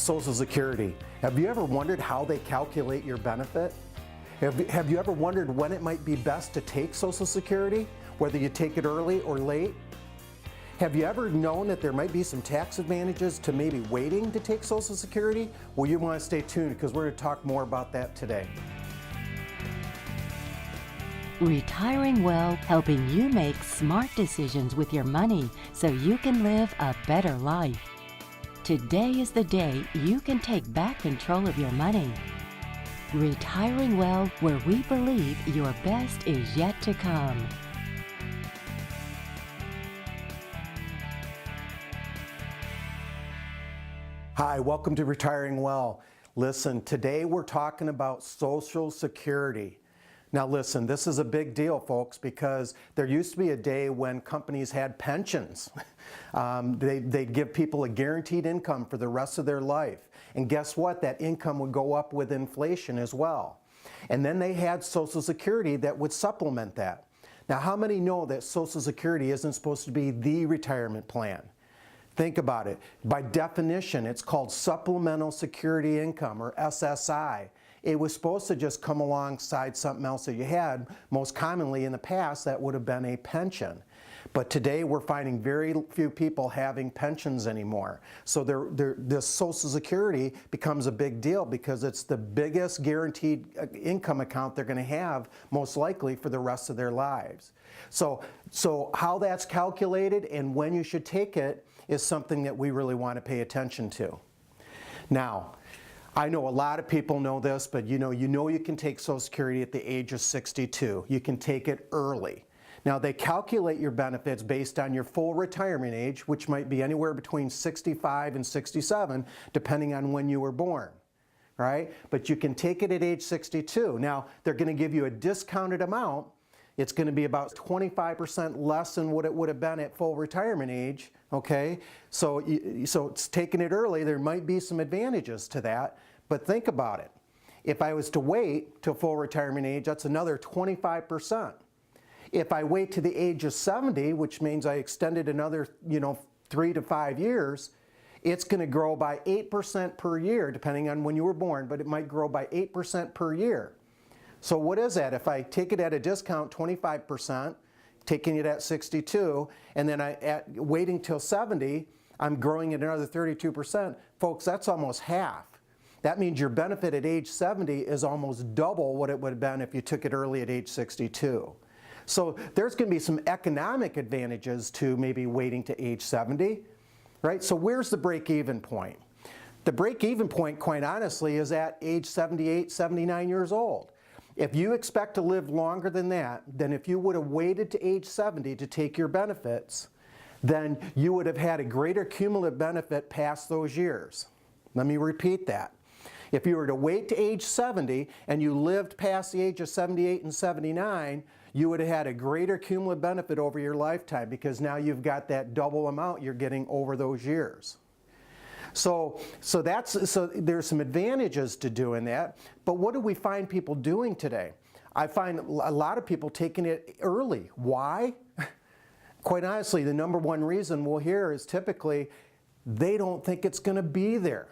Social Security. Have you ever wondered how they calculate your benefit? Have you ever wondered when it might be best to take Social Security, whether you take it early or late? Have you ever known that there might be some tax advantages to maybe waiting to take Social Security? Well, you want to stay tuned because we're going to talk more about that today. Retiring well, helping you make smart decisions with your money so you can live a better life. Today is the day you can take back control of your money. Retiring well, where we believe your best is yet to come. Hi, welcome to Retiring Well. Listen, today we're talking about Social Security. Now listen, this is a big deal, folks, because there used to be a day when companies had pensions. They'd give people a guaranteed income for the rest of their life. And guess what? That income would go up with inflation as well. And then they had Social Security that would supplement that. Now, how many know that Social Security isn't supposed to be the retirement plan? Think about it. By definition, it's called Supplemental Security Income, or SSI. It was supposed to just come alongside something else that you had. Most commonly in the past, that would have been a pension. But today we're finding very few people having pensions anymore. So this Social Security becomes a big deal because it's the biggest guaranteed income account they're going to have most likely for the rest of their lives. So how that's calculated and when you should take it is something that we really want to pay attention to. Now, I know a lot of people know this, but you know you can take Social Security at the age of 62. You can take it early. Now, they calculate your benefits based on your full retirement age, which might be anywhere between 65 and 67, depending on when you were born, right? But you can take it at age 62. Now, they're going to give you a discounted amount. It's going to be about 25% less than what it would have been at full retirement age, okay? So it's taking it early. There might be some advantages to that, but think about it. If I was to wait till full retirement age, that's another 25%. If I wait to the age of 70, which means I extended another, 3 to 5 years, it's going to grow by 8% per year, depending on when you were born, but it might grow by 8% per year. So what is that? If I take it at a discount, 25%, taking it at 62, and then waiting till 70, I'm growing at another 32%. Folks, that's almost half. That means your benefit at age 70 is almost double what it would have been if you took it early at age 62. So there's going to be some economic advantages to maybe waiting to age 70, right? So where's the break-even point? The break-even point, quite honestly, is at age 78, 79 years old. If you expect to live longer than that, then if you would have waited to age 70 to take your benefits, then you would have had a greater cumulative benefit past those years. Let me repeat that. If you were to wait to age 70 and you lived past the age of 78 and 79, you would have had a greater cumulative benefit over your lifetime because now you've got that double amount you're getting over those years. So there's some advantages to doing that, but what do we find people doing today? I find a lot of people taking it early. Why? Quite honestly, the number one reason we'll hear is typically they don't think it's going to be there.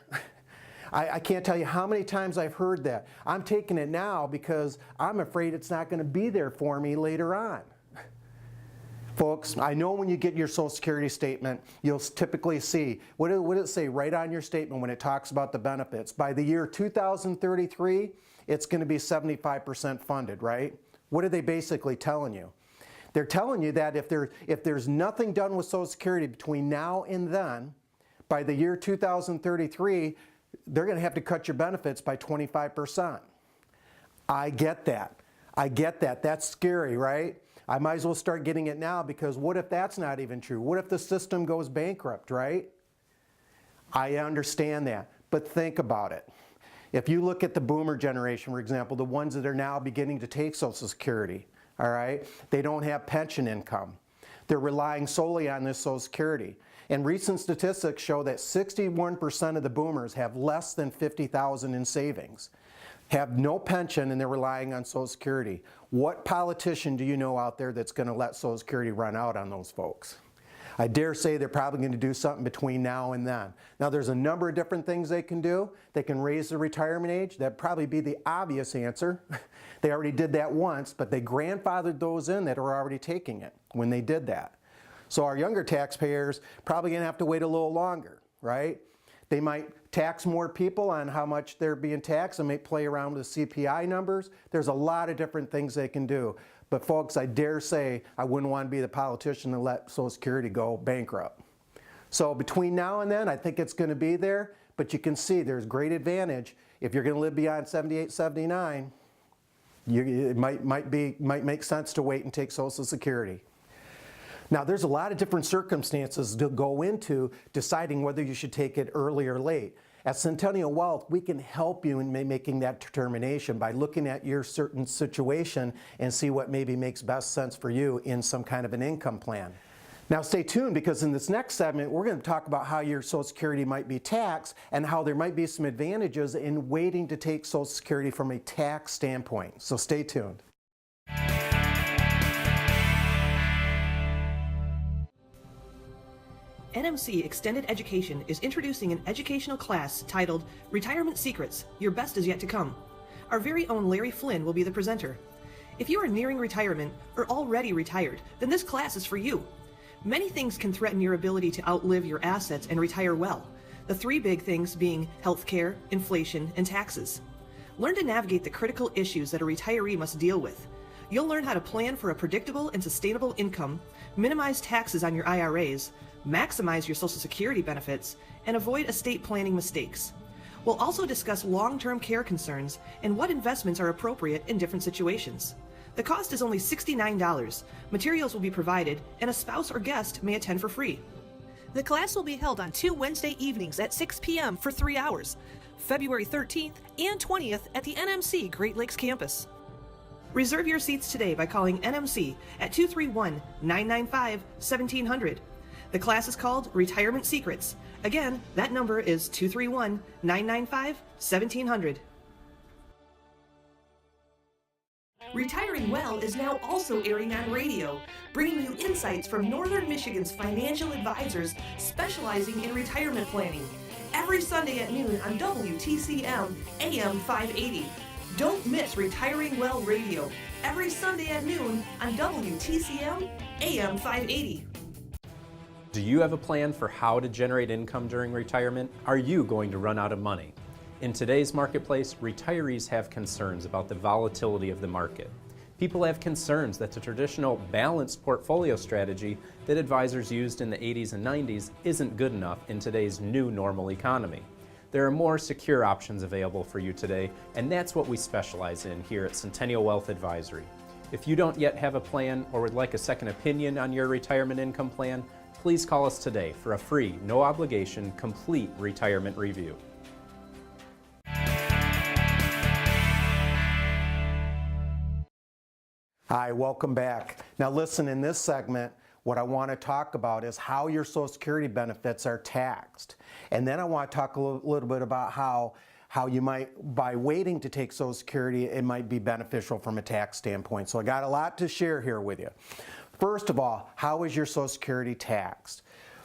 I can't tell you how many times I've heard that. I'm taking it now because I'm afraid it's not going to be there for me later on. Folks, I know when you get your Social Security statement, you'll typically see, what did it say right on your statement when it talks about the benefits? By the year 2033, it's going to be 75% funded, right? What are they basically telling you? They're telling you that if there's nothing done with Social Security between now and then, by the year 2033, they're going to have to cut your benefits by 25%. I get that. I get that. That's scary, right? I might as well start getting it now because what if that's not even true? What if the system goes bankrupt, right? I understand that, but think about it. If you look at the boomer generation, for example, the ones that are now beginning to take Social Security, all right, they don't have pension income. They're relying solely on this Social Security. And recent statistics show that 61% of the boomers have less than $50,000 in savings, have no pension, and they're relying on Social Security. What politician do you know out there that's going to let Social Security run out on those folks? I dare say they're probably going to do something between now and then. Now there's a number of different things they can do. They can raise the retirement age. That'd probably be the obvious answer. They already did that once, but they grandfathered those in that are already taking it when they did that. So our younger taxpayers probably going to have to wait a little longer, right? They might tax more people on how much they're being taxed and may play around with the CPI numbers. There's a lot of different things they can do. But folks, I dare say I wouldn't want to be the politician and let Social Security go bankrupt. So between now and then, I think it's going to be there, but you can see there's great advantage. If you're going to live beyond 78, 79, it might make sense to wait and take Social Security. Now there's a lot of different circumstances to go into deciding whether you should take it early or late. At Centennial Wealth, we can help you in making that determination by looking at your certain situation and see what maybe makes best sense for you in some kind of an income plan. Now stay tuned, because in this next segment we're going to talk about how your Social Security might be taxed and how there might be some advantages in waiting to take Social Security from a tax standpoint. So stay tuned. NMC Extended Education is introducing an educational class titled Retirement Secrets, Your Best Is Yet to Come. Our very own Larry Flynn will be the presenter. If you are nearing retirement or already retired, then this class is for you. Many things can threaten your ability to outlive your assets and retire well. The three big things being healthcare, inflation, and taxes. Learn to navigate the critical issues that a retiree must deal with. You'll learn how to plan for a predictable and sustainable income, minimize taxes on your IRAs, maximize your Social Security benefits, and avoid estate planning mistakes. We'll also discuss long-term care concerns and what investments are appropriate in different situations. The cost is only $69. Materials will be provided, and a spouse or guest may attend for free. The class will be held on 2 Wednesday evenings at 6 p.m. for 3 hours, February 13th and 20th at the NMC Great Lakes campus. Reserve your seats today by calling NMC at 231-995-1700. The class is called Retirement Secrets. Again, that number is 231-995-1700. Retiring Well is now also airing on radio, bringing you insights from Northern Michigan's financial advisors specializing in retirement planning. Every Sunday at noon on WTCM AM 580. Don't miss Retiring Well Radio, every Sunday at noon on WTCM AM 580. Do you have a plan for how to generate income during retirement? Are you going to run out of money? In today's marketplace, retirees have concerns about the volatility of the market. People have concerns that the traditional balanced portfolio strategy that advisors used in the 80s and 90s isn't good enough in today's new normal economy. There are more secure options available for you today, and that's what we specialize in here at Centennial Wealth Advisory. If you don't yet have a plan or would like a second opinion on your retirement income plan, please call us today for a free, no obligation, complete retirement review. Hi, welcome back. Now listen, in this segment, what I want to talk about is how your Social Security benefits are taxed. And then I want to talk a little bit about how you might, by waiting to take Social Security, it might be beneficial from a tax standpoint. So I got a lot to share here with you. First of all, how is your Social Security taxed?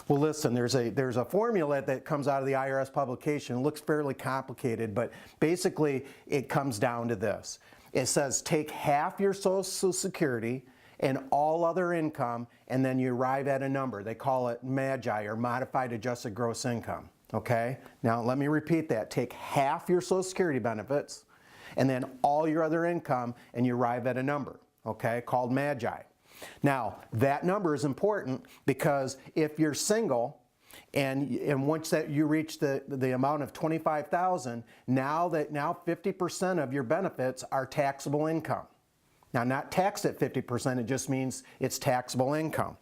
Well, listen, there's a formula that comes out of the IRS publication. It looks fairly complicated, but basically it comes down to this. It says take half your Social Security and all other income, and then you arrive at a number. They call it MAGI, or Modified Adjusted Gross Income. Okay? Now let me repeat that. Take half your Social Security benefits and then all your other income, and you arrive at a number, okay, called MAGI. Now, that number is important because if you're single and once that you reach the amount of $25,000, now 50% of your benefits are taxable income. Now, not taxed at 50%, it just means it's taxable income.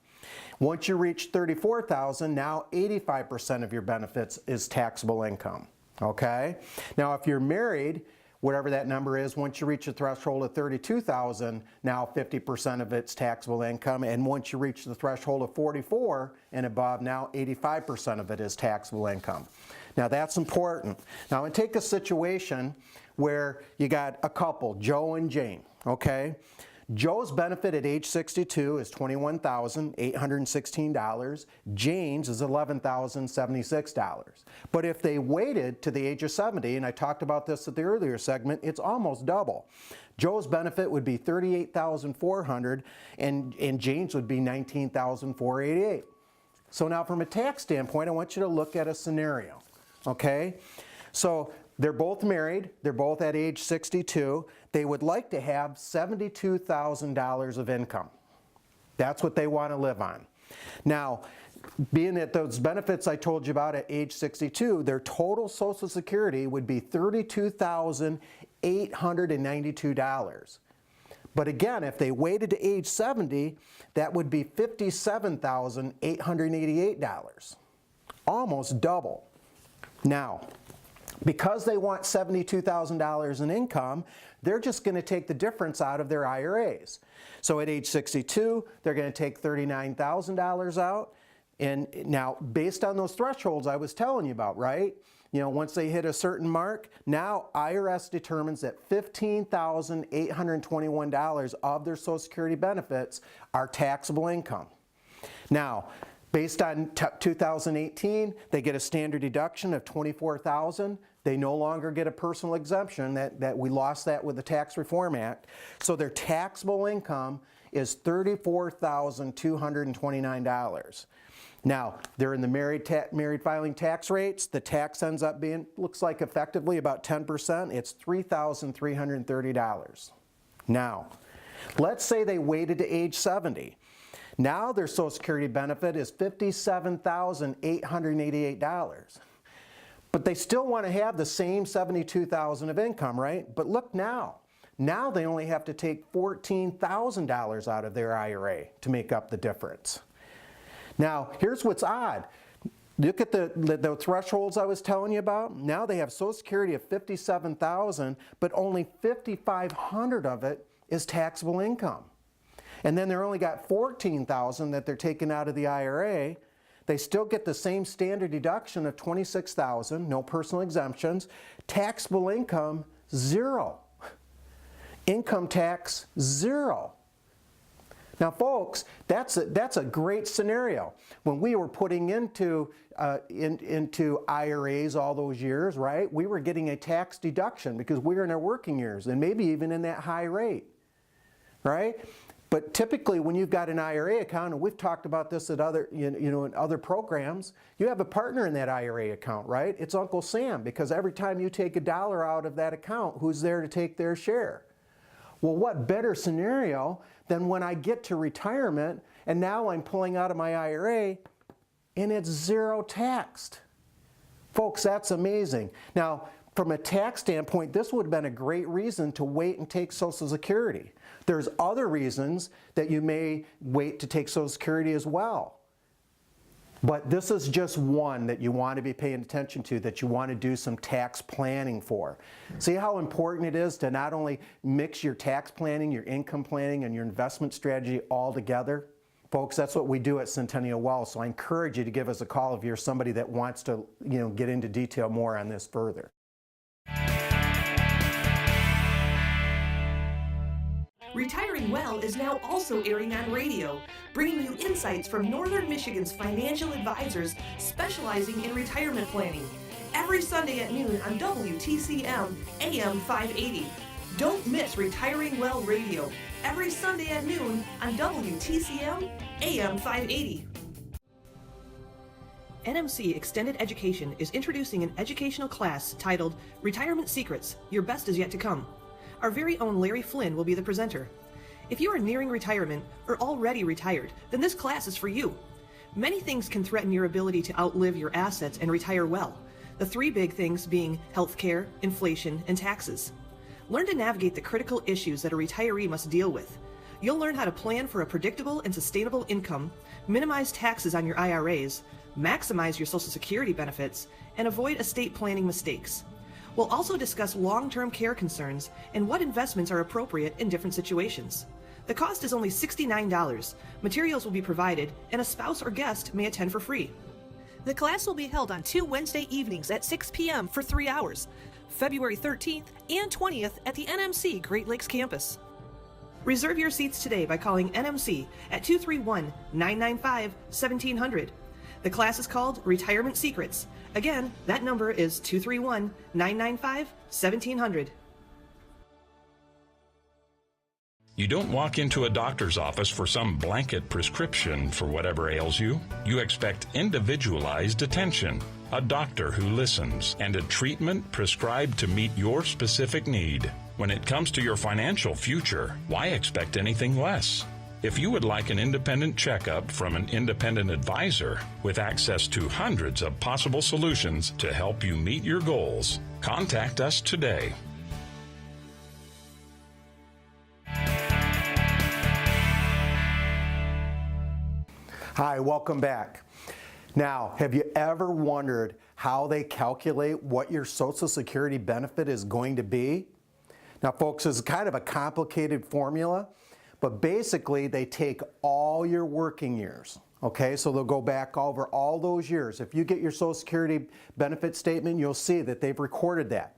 Once you reach $34,000, now 85% of your benefits is taxable income, okay? Now, if you're married, whatever that number is, once you reach a threshold of $32,000, now 50% of it's taxable income, and once you reach the threshold of $44,000 and above, now 85% of it is taxable income. Now that's important. Now, and take a situation where you got a couple, Joe and Jane, okay? Joe's benefit at age 62 is $21,816. Jane's is $11,076. But if they waited to the age of 70, and I talked about this at the earlier segment, it's almost double. Joe's benefit would be $38,400 and Jane's would be $19,488. So now from a tax standpoint, I want you to look at a scenario, okay? So they're both married, they're both at age 62. They would like to have $72,000 of income. That's what they want to live on. Now, being that those benefits I told you about at age 62, their total Social Security would be $32,892. But again, if they waited to age 70, that would be $57,888. Almost double. Now, because they want $72,000 in income, they're just going to take the difference out of their IRAs. So at age 62, they're going to take $39,000 out. And now, based on those thresholds I was telling you about, right? You know, once they hit a certain mark, now IRS determines that $15,821 of their Social Security benefits are taxable income. Now, based on 2018, they get a standard deduction of $24,000. They no longer get a personal exemption. That we lost that with the Tax Reform Act. So their taxable income is $34,229. Now, they're in the married filing tax rates. The tax ends up being, looks like effectively about 10%. It's $3,330. Now, let's say they waited to age 70. Now their Social Security benefit is $57,888. But they still want to have the same $72,000 of income, right? But look now. Now they only have to take $14,000 out of their IRA to make up the difference. Now, here's what's odd. Look at the thresholds I was telling you about. Now they have Social Security of $57,000, but only $5,500 of it is taxable income. And then they're only got $14,000 that they're taking out of the IRA. They still get the same standard deduction of $26,000, no personal exemptions. Taxable income, zero. Income tax, zero. Now, folks, that's a great scenario. When we were putting into IRAs all those years, right, we were getting a tax deduction because we were in our working years and maybe even in that high rate, right? But typically, when you've got an IRA account, and we've talked about this at other, in other programs, you have a partner in that IRA account, right? It's Uncle Sam, because every time you take $1 out of that account, who's there to take their share? Well, what better scenario than when I get to retirement and now I'm pulling out of my IRA and it's zero taxed? Folks, that's amazing. Now, from a tax standpoint, this would have been a great reason to wait and take Social Security. There's other reasons that you may wait to take Social Security as well. But this is just one that you want to be paying attention to, that you want to do some tax planning for. See how important it is to not only mix your tax planning, your income planning, and your investment strategy all together? Folks, that's what we do at Centennial Wealth, so I encourage you to give us a call if you're somebody that wants to, get into detail more on this further. Retiring Well is now also airing on radio, bringing you insights from Northern Michigan's financial advisors specializing in retirement planning. Every Sunday at noon on WTCM AM 580. Don't miss Retiring Well Radio, every Sunday at noon on WTCM AM 580. NMC Extended Education is introducing an educational class titled Retirement Secrets, Your Best Is Yet to Come. Our very own Larry Flynn will be the presenter. If you are nearing retirement or already retired, then this class is for you. Many things can threaten your ability to outlive your assets and retire well. The three big things being healthcare, inflation, and taxes. Learn to navigate the critical issues that a retiree must deal with. You'll learn how to plan for a predictable and sustainable income, minimize taxes on your IRAs, maximize your Social Security benefits, and avoid estate planning mistakes. We'll also discuss long-term care concerns and what investments are appropriate in different situations. The cost is only $69. Materials will be provided, and a spouse or guest may attend for free. The class will be held on 2 Wednesday evenings at 6 p.m. for 3 hours, February 13th and 20th at the NMC Great Lakes campus. Reserve your seats today by calling NMC at 231-995-1700. The class is called Retirement Secrets. Again, that number is 231-995-1700. You don't walk into a doctor's office for some blanket prescription for whatever ails you. You expect individualized attention, a doctor who listens, and a treatment prescribed to meet your specific need. When it comes to your financial future, why expect anything less? If you would like an independent checkup from an independent advisor with access to hundreds of possible solutions to help you meet your goals, contact us today. Hi, welcome back. Now, have you ever wondered how they calculate what your Social Security benefit is going to be? Now, folks, it's kind of a complicated formula, but basically they take all your working years, okay? So they'll go back over all those years. If you get your Social Security benefit statement, you'll see that they've recorded that.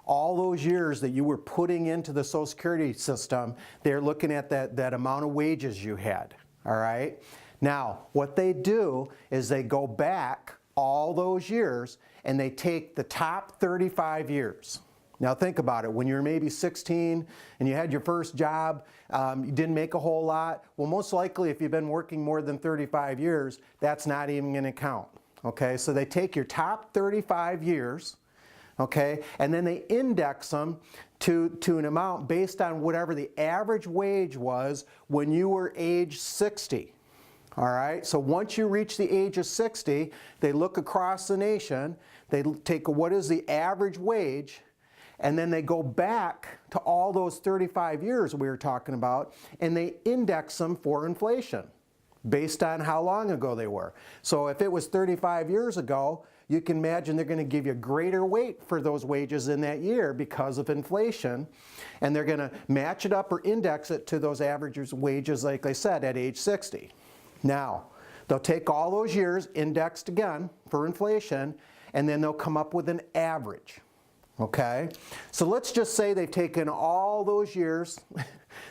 All those years that you were putting into the Social Security system, they're looking at that amount of wages you had, all right? Now, what they do is they go back all those years and they take the top 35 years. Now think about it, when you were maybe 16 and you had your first job, you didn't make a whole lot, well most likely if you've been working more than 35 years, that's not even going to count. Okay, so they take your top 35 years, okay, and then they index them to an amount based on whatever the average wage was when you were age 60. All right, so once you reach the age of 60, they look across the nation, they take what is the average wage, and then they go back to all those 35 years we were talking about, and they index them for inflation based on how long ago they were. So if it was 35 years ago, you can imagine they're going to give you greater weight for those wages in that year because of inflation, and they're going to match it up or index it to those average wages, like I said, at age 60. Now, they'll take all those years indexed again for inflation, and then they'll come up with an average. Okay? So let's just say they've taken all those years,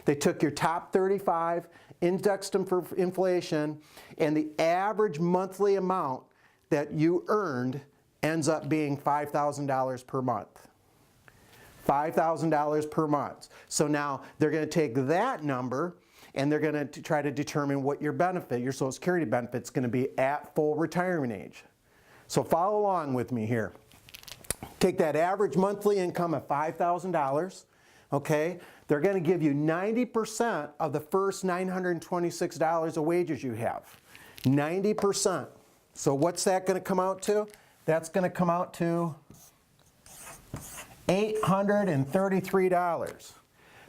they took your top 35, indexed them for inflation, and the average monthly amount that you earned ends up being $5,000 per month. $5,000 per month. So now they're going to take that number and they're going to try to determine what your benefit, your Social Security benefit, is going to be at full retirement age. So follow along with me here. Take that average monthly income of $5,000, okay? They're going to give you 90% of the first $926 of wages you have. 90%. So what's that going to come out to? That's going to come out to $833.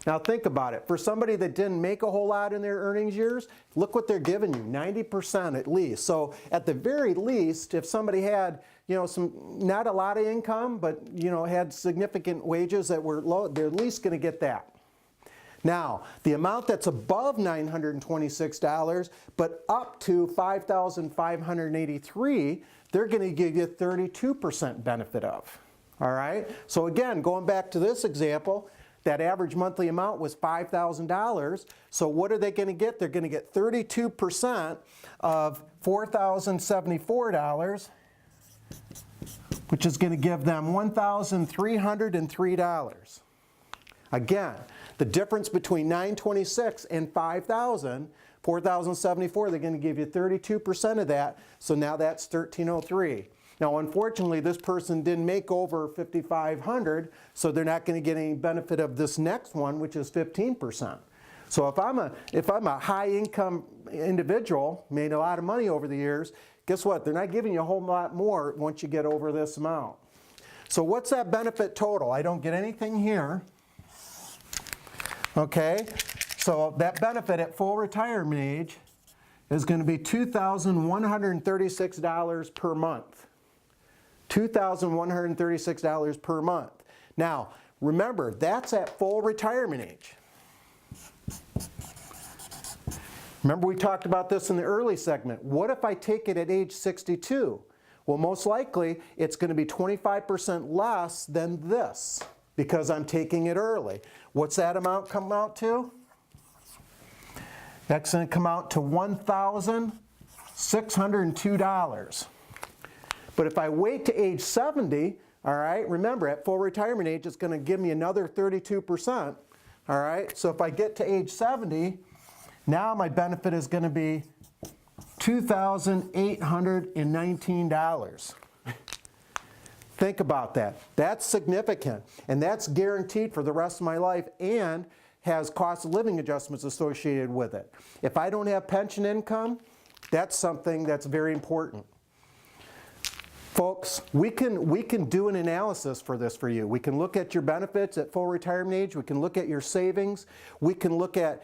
Now think about it. For somebody that didn't make a whole lot in their earnings years, look what they're giving you, 90% at least. So at the very least, if somebody had, not a lot of income, but, had significant wages that were low, they're at least going to get that. Now, the amount that's above $926, but up to $5,583, they're going to give you 32% benefit of. All right? So again, going back to this example, that average monthly amount was $5,000. So what are they going to get? They're going to get 32% of $4,074, which is going to give them $1,303. Again, the difference between $926 and $5,000, $4,074, they're going to give you 32% of that. So now that's $1,303. Now, unfortunately, this person didn't make over $5,500, so they're not going to get any benefit of this next one, which is 15%. So if I'm a high-income individual, made a lot of money over the years, guess what? They're not giving you a whole lot more once you get over this amount. So what's that benefit total? I don't get anything here. Okay, so that benefit at full retirement age is going to be $2,136 per month. $2,136 per month. Now, remember, that's at full retirement age. Remember we talked about this in the early segment. What if I take it at age 62? Well, most likely it's going to be 25% less than this because I'm taking it early. What's that amount come out to? That's going to come out to $1,602. But if I wait to age 70, all right, remember at full retirement age, it's going to give me another 32%. All right, so if I get to age 70, now my benefit is going to be $2,819. Think about that. That's significant, and that's guaranteed for the rest of my life and has cost of living adjustments associated with it. If I don't have pension income, that's something that's very important. Folks, we can do an analysis for this for you. We can look at your benefits at full retirement age. We can look at your savings. We can look at,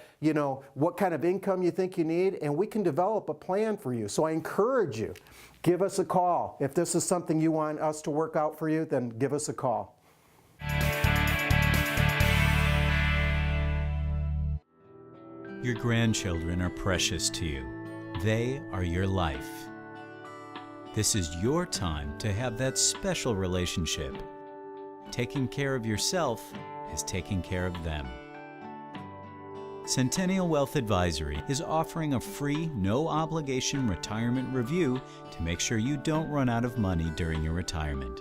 what kind of income you think you need, and we can develop a plan for you. So I encourage you, give us a call. If this is something you want us to work out for you, then give us a call. Your grandchildren are precious to you. They are your life. This is your time to have that special relationship. Taking care of yourself is taking care of them. Centennial Wealth Advisory is offering a free, no-obligation retirement review to make sure you don't run out of money during your retirement.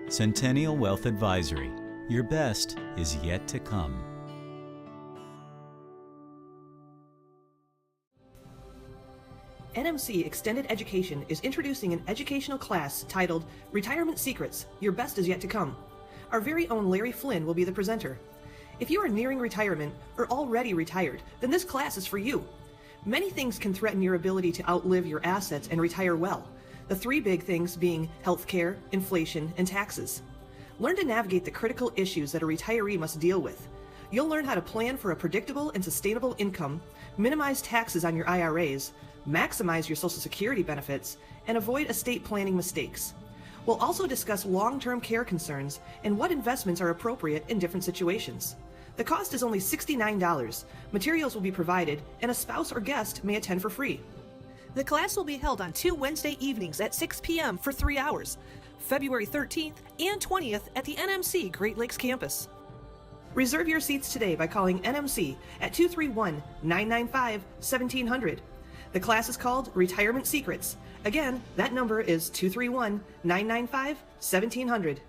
Centennial Wealth Advisory. Your best is yet to come. NMC Extended Education is introducing an educational class titled Retirement Secrets, Your Best is Yet to Come. Our very own Larry Flynn will be the presenter. If you are nearing retirement or already retired, then this class is for you. Many things can threaten your ability to outlive your assets and retire well. The three big things being healthcare, inflation, and taxes. Learn to navigate the critical issues that a retiree must deal with. You'll learn how to plan for a predictable and sustainable income, minimize taxes on your IRAs, maximize your Social Security benefits, and avoid estate planning mistakes. We'll also discuss long-term care concerns and what investments are appropriate in different situations. The cost is only $69. Materials will be provided, and a spouse or guest may attend for free. The class will be held on 2 Wednesday evenings at 6 p.m. for 3 hours, February 13th and 20th at the NMC Great Lakes campus. Reserve your seats today by calling NMC at 231-995-1700. The class is called Retirement Secrets. Again, that number is 231-995-1700.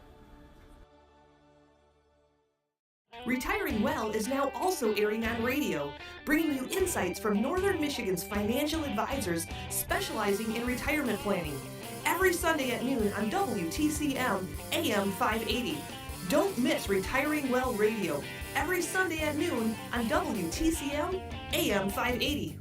Retiring Well is now also airing on radio, bringing you insights from Northern Michigan's financial advisors specializing in retirement planning. Every Sunday at noon on WTCM AM 580. Don't miss Retiring Well Radio, every Sunday at noon on WTCM AM 580.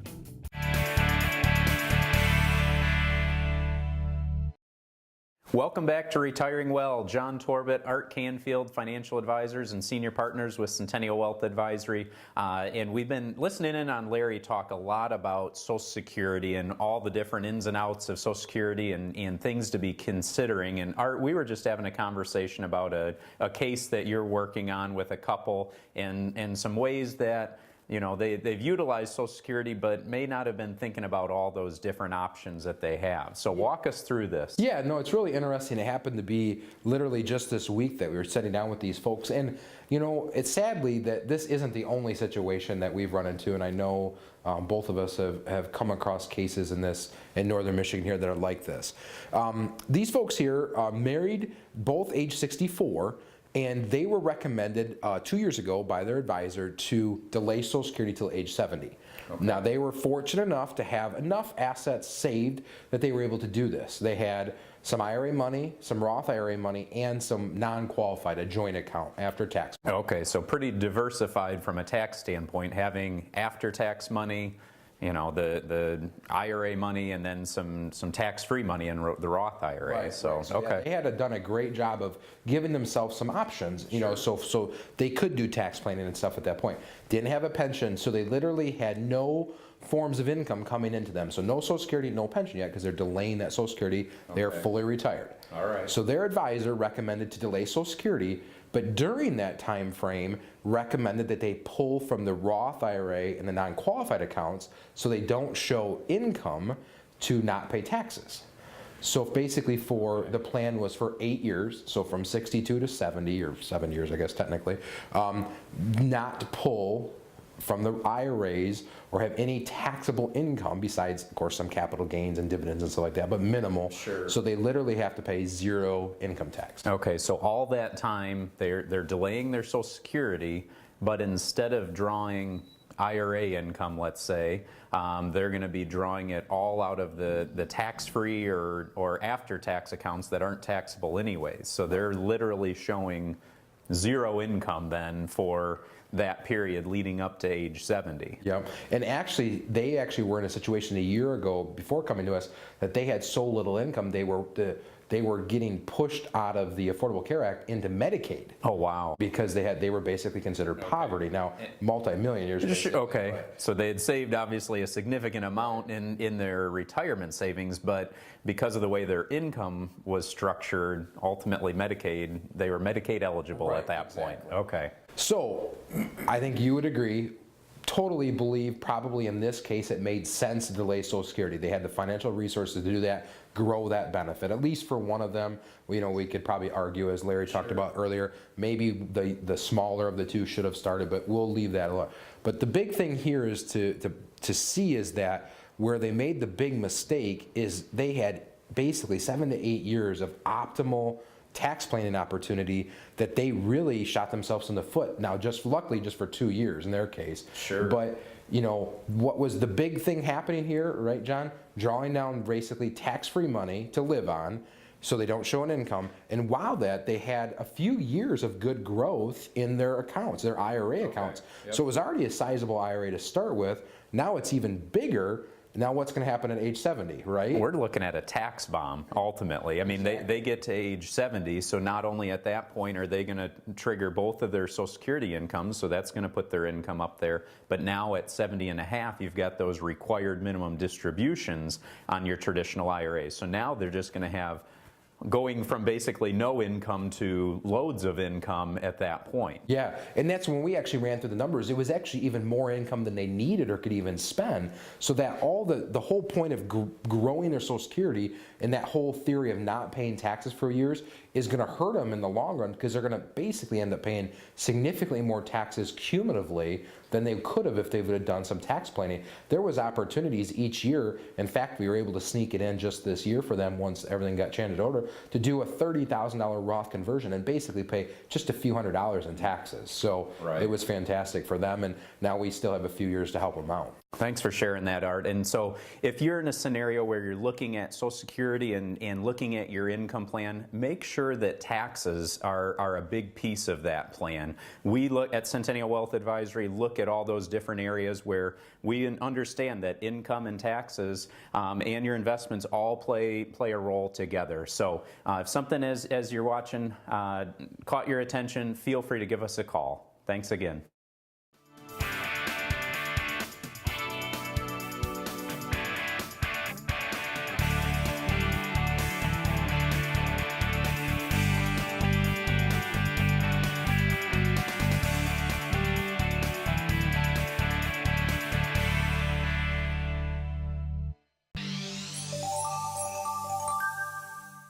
Welcome back to Retiring Well. John Torbett, Art Canfield, financial advisors and senior partners with Centennial Wealth Advisory. And we've been listening in on Larry talk a lot about Social Security and all the different ins and outs of Social Security and things to be considering. And Art, we were just having a conversation about a case that you're working on with a couple and some ways that they've utilized Social Security, but may not have been thinking about all those different options that they have. So walk us through this. Yeah, no, it's really interesting. It happened to be literally just this week that we were sitting down with these folks. And, it's sadly that this isn't the only situation that we've run into. And I know both of us have come across cases in Northern Michigan here that are like this. These folks here married both age 64. And they were recommended 2 years ago by their advisor to delay Social Security till age 70. Okay. Now, they were fortunate enough to have enough assets saved that they were able to do this. They had some IRA money, some Roth IRA money, and some non-qualified, a joint account, after-tax money. Okay, so pretty diversified from a tax standpoint, having after-tax money, the IRA money, and then some tax-free money in the Roth IRA. Right, so okay, yeah, they had done a great job of giving themselves some options, so they could do tax planning and stuff at that point. Didn't have a pension, so they literally had no forms of income coming into them. So no Social Security, no pension yet, because they're delaying that Social Security. Okay. They're fully retired. All right. So their advisor recommended to delay Social Security, but during that time frame recommended that they pull from the Roth IRA and the non-qualified accounts so they don't show income to not pay taxes. So basically the plan was for 8 years, so from 62 to 70, or 7 years I guess technically, not pull from the IRAs or have any taxable income besides, of course, some capital gains and dividends and stuff like that, but minimal. Sure. So they literally have to pay zero income tax. Okay, so all that time they're delaying their Social Security, but instead of drawing IRA income, let's say, they're going to be drawing it all out of the tax-free or after-tax accounts that aren't taxable anyways. So they're literally showing zero income then for that period leading up to age 70. Yep. And actually, they actually were in a situation a year ago before coming to us that they had so little income they were getting pushed out of the Affordable Care Act into Medicaid. Oh wow! Because they were basically considered poverty. Now, multi-millionaires. Okay, so they had saved obviously a significant amount in their retirement savings, but because of the way their income was structured, ultimately Medicaid, they were Medicaid eligible at that point. Okay. So, I think you would agree, totally believe probably in this case it made sense to delay Social Security. They had the financial resources to do that, grow that benefit, at least for one of them. We could probably argue, as Larry talked about earlier, maybe the smaller of the two should have started, but we'll leave that alone. But the big thing here is to see is that where they made the big mistake is they had basically 7 to 8 years of optimal tax planning opportunity that they really shot themselves in the foot. Now, luckily just for 2 years in their case. Sure. But what was the big thing happening here, right, John? Drawing down basically tax-free money to live on so they don't show an income. And while that, they had a few years of good growth in their accounts, their IRA accounts. Yep. So it was already a sizable IRA to start with. Now it's even bigger. Now what's going to happen at age 70, right? We're looking at a tax bomb, ultimately. I mean, they get to age 70, so not only at that point are they going to trigger both of their Social Security incomes, so that's going to put their income up there, but now at 70 and a half, you've got those required minimum distributions on your traditional IRAs. So now they're just going to have going from basically no income to loads of income at that point. Yeah, and that's when we actually ran through the numbers. It was actually even more income than they needed or could even spend. So that all the whole point of growing their Social Security and that whole theory of not paying taxes for years is going to hurt them in the long run because they're going to basically end up paying significantly more taxes cumulatively than they could have if they would have done some tax planning. There was opportunities each year. In fact, we were able to sneak it in just this year for them once everything got changed over to do a $30,000 Roth conversion and basically pay just a few $100s in taxes. So It was fantastic for them, and now we still have a few years to help them out. Thanks for sharing that, Art. And so if you're in a scenario where you're looking at Social Security and looking at your income plan, make sure that taxes are a big piece of that plan. We look at Centennial Wealth Advisory, look at all those different areas where we understand that income and taxes and your investments all play a role together. So if something as you're watching caught your attention, feel free to give us a call. Thanks again.